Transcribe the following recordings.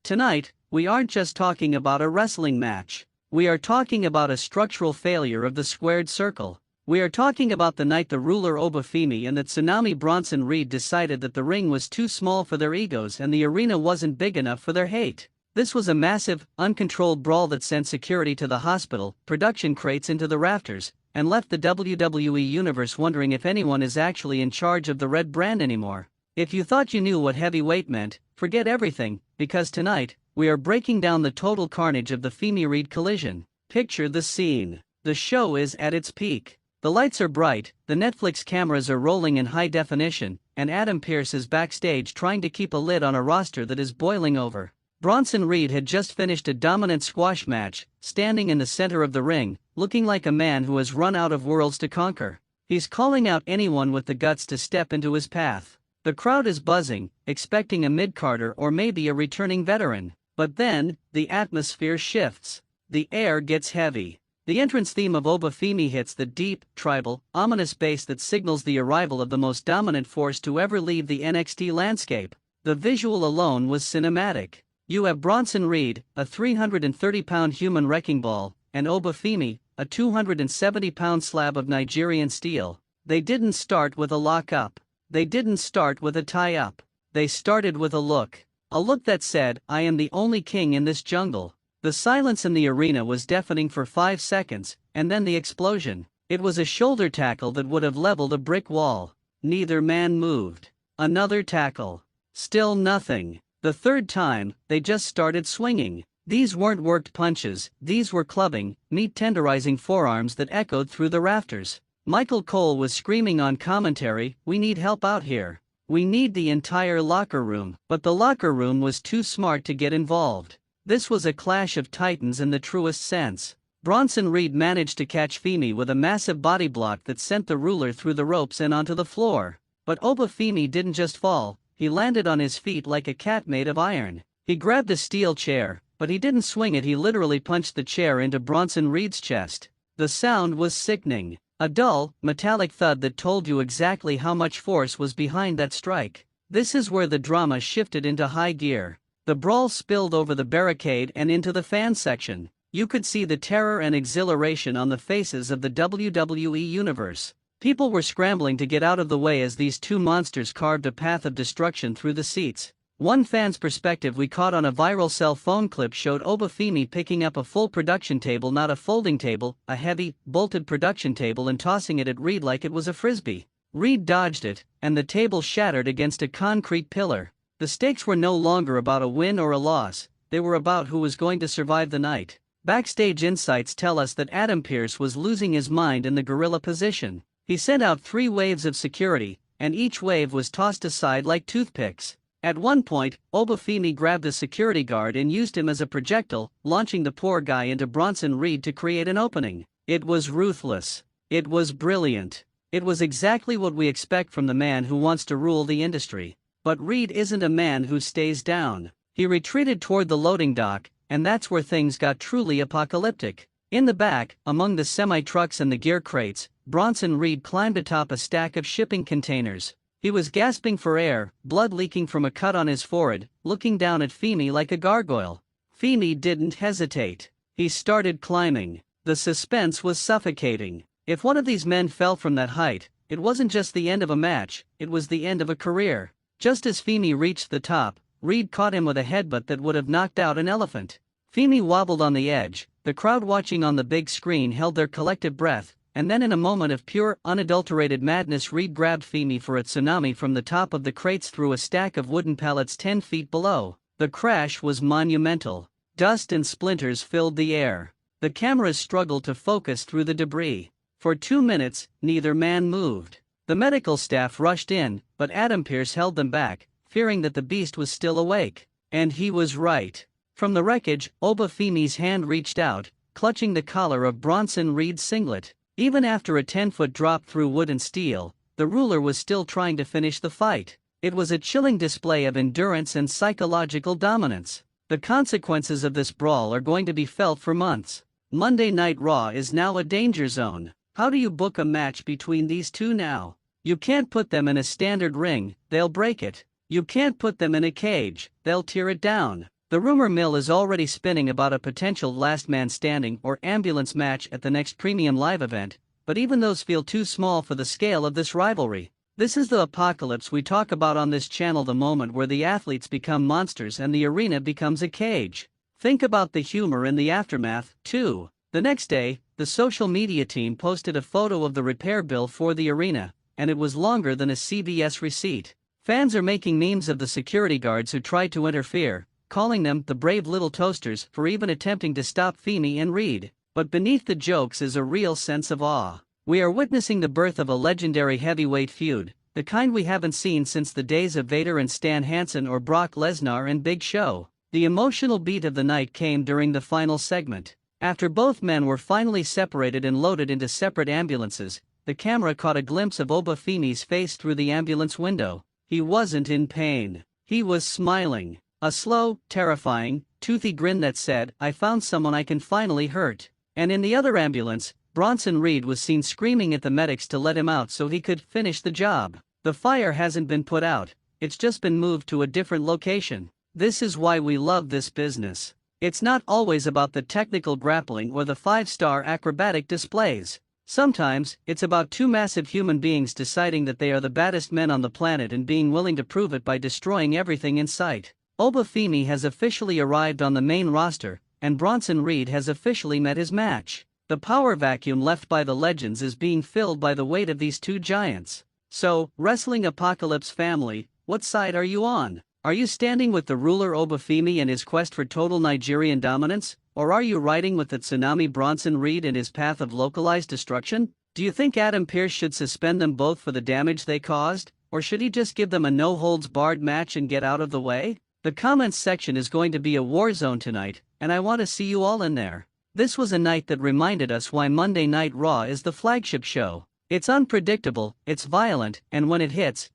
Tonight, we aren't just talking about a wrestling match. We are talking about a structural failure of the squared circle. We are talking about the night the ruler Oba Femi and the Tsunami Bronson Reed decided that the ring was too small for their egos and the arena wasn't big enough for their hate. This was a massive, uncontrolled brawl that sent security to the hospital, production crates into the rafters, and left the WWE Universe wondering if anyone is actually in charge of the red brand anymore. If you thought you knew what heavyweight meant, forget everything, because tonight, we are breaking down the total carnage of the Femi Reed collision. Picture the scene. The show is at its peak. The lights are bright, the Netflix cameras are rolling in high definition, and Adam Pearce is backstage trying to keep a lid on a roster that is boiling over. Bronson Reed had just finished a dominant squash match, standing in the center of the ring, looking like a man who has run out of worlds to conquer. He's calling out anyone with the guts to step into his path. The crowd is buzzing, expecting a mid-carder or maybe a returning veteran. But then, the atmosphere shifts. The air gets heavy. The entrance theme of Oba Femi hits the deep, tribal, ominous bass that signals the arrival of the most dominant force to ever leave the NXT landscape. The visual alone was cinematic. You have Bronson Reed, a 330-pound human wrecking ball, and Oba Femi, a 270-pound slab of Nigerian steel. They didn't start with a lock-up. They didn't start with a tie-up. They started with a look. A look that said, "I am the only king in this jungle." The silence in the arena was deafening for 5 seconds, and then the explosion. It was a shoulder tackle that would have leveled a brick wall. Neither man moved. Another tackle. Still nothing. The third time, they just started swinging. These weren't worked punches, these were clubbing, meat-tenderizing forearms that echoed through the rafters. Michael Cole was screaming on commentary, "We need help out here. We need the entire locker room." But the locker room was too smart to get involved. This was a clash of titans in the truest sense. Bronson Reed managed to catch Femi with a massive body block that sent the ruler through the ropes and onto the floor. But Oba Femi didn't just fall, he landed on his feet like a cat made of iron. He grabbed a steel chair, but he didn't swing it, he literally punched the chair into Bronson Reed's chest. The sound was sickening. A dull, metallic thud that told you exactly how much force was behind that strike. This is where the drama shifted into high gear. The brawl spilled over the barricade and into the fan section. You could see the terror and exhilaration on the faces of the WWE Universe. People were scrambling to get out of the way as these two monsters carved a path of destruction through the seats. One fan's perspective we caught on a viral cell phone clip showed Oba Femi picking up a full production table, not a folding table, a heavy, bolted production table, and tossing it at Reed like it was a frisbee. Reed dodged it, and the table shattered against a concrete pillar. The stakes were no longer about a win or a loss, they were about who was going to survive the night. Backstage insights tell us that Adam Pearce was losing his mind in the gorilla position. He sent out 3 waves of security, and each wave was tossed aside like toothpicks. At one point, Oba Femi grabbed a security guard and used him as a projectile, launching the poor guy into Bronson Reed to create an opening. It was ruthless. It was brilliant. It was exactly what we expect from the man who wants to rule the industry. But Reed isn't a man who stays down. He retreated toward the loading dock, and that's where things got truly apocalyptic. In the back, among the semi-trucks and the gear crates, Bronson Reed climbed atop a stack of shipping containers. He was gasping for air, blood leaking from a cut on his forehead, looking down at Femi like a gargoyle. Femi didn't hesitate. He started climbing. The suspense was suffocating. If one of these men fell from that height, it wasn't just the end of a match, it was the end of a career. Just as Femi reached the top, Reed caught him with a headbutt that would have knocked out an elephant. Femi wobbled on the edge, the crowd watching on the big screen held their collective breath, and then in a moment of pure, unadulterated madness Reed grabbed Femi for a tsunami from the top of the crates through a stack of wooden pallets 10 feet below. The crash was monumental. Dust and splinters filled the air. The cameras struggled to focus through the debris. For 2 minutes, neither man moved. The medical staff rushed in, but Adam Pearce held them back, fearing that the beast was still awake. And he was right. From the wreckage, Oba Femi's hand reached out, clutching the collar of Bronson Reed's singlet. Even after a 10-foot drop through wood and steel, the ruler was still trying to finish the fight. It was a chilling display of endurance and psychological dominance. The consequences of this brawl are going to be felt for months. Monday Night Raw is now a danger zone. How do you book a match between these two now? You can't put them in a standard ring, they'll break it. You can't put them in a cage, they'll tear it down. The rumor mill is already spinning about a potential last man standing or ambulance match at the next premium live event, but even those feel too small for the scale of this rivalry. This is the apocalypse we talk about on this channel, the moment where the athletes become monsters and the arena becomes a cage. Think about the humor in the aftermath, too. The next day, the social media team posted a photo of the repair bill for the arena, and it was longer than a CVS receipt. Fans are making memes of the security guards who tried to interfere, calling them the brave little toasters for even attempting to stop Femi and Reed. But beneath the jokes is a real sense of awe. We are witnessing the birth of a legendary heavyweight feud, the kind we haven't seen since the days of Vader and Stan Hansen or Brock Lesnar and Big Show. The emotional beat of the night came during the final segment. After both men were finally separated and loaded into separate ambulances, the camera caught a glimpse of Oba Femi's face through the ambulance window. He wasn't in pain. He was smiling. A slow, terrifying, toothy grin that said, "I found someone I can finally hurt." And in the other ambulance, Bronson Reed was seen screaming at the medics to let him out so he could finish the job. The fire hasn't been put out, it's just been moved to a different location. This is why we love this business. It's not always about the technical grappling or the 5-star acrobatic displays. Sometimes, it's about two massive human beings deciding that they are the baddest men on the planet and being willing to prove it by destroying everything in sight. Oba Femi has officially arrived on the main roster, and Bronson Reed has officially met his match. The power vacuum left by the legends is being filled by the weight of these two giants. So, Wrestling Apocalypse family, what side are you on? Are you standing with the ruler Oba Femi and his quest for total Nigerian dominance? Or are you riding with the Tsunami Bronson Reed and his path of localized destruction? Do you think Adam Pearce should suspend them both for the damage they caused? Or should he just give them a no-holds-barred match and get out of the way? The comments section is going to be a war zone tonight, and I want to see you all in there. This was a night that reminded us why Monday Night Raw is the flagship show. It's unpredictable, it's violent, and when it hits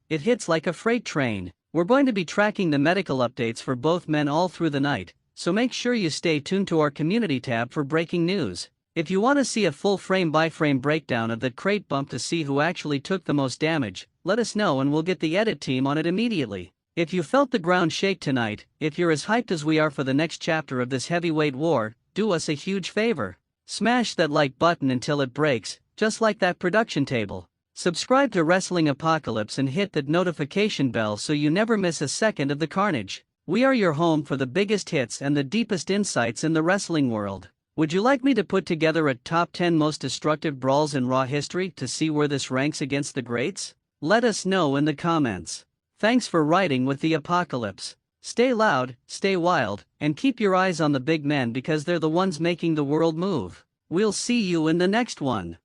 like a freight train. We're going to be tracking the medical updates for both men all through the night, so make sure you stay tuned to our community tab for breaking news. If you want to see a full frame-by-frame breakdown of that crate bump to see who actually took the most damage, let us know and we'll get the edit team on it immediately. If you felt the ground shake tonight, if you're as hyped as we are for the next chapter of this heavyweight war, do us a huge favor. Smash that like button until it breaks, just like that production table. Subscribe to Wrestling Apocalypse and hit that notification bell so you never miss a second of the carnage. We are your home for the biggest hits and the deepest insights in the wrestling world. Would you like me to put together a top 10 most destructive brawls in Raw history to see where this ranks against the greats? Let us know in the comments. Thanks for riding with the apocalypse. Stay loud, stay wild, and keep your eyes on the big men because they're the ones making the world move. We'll see you in the next one.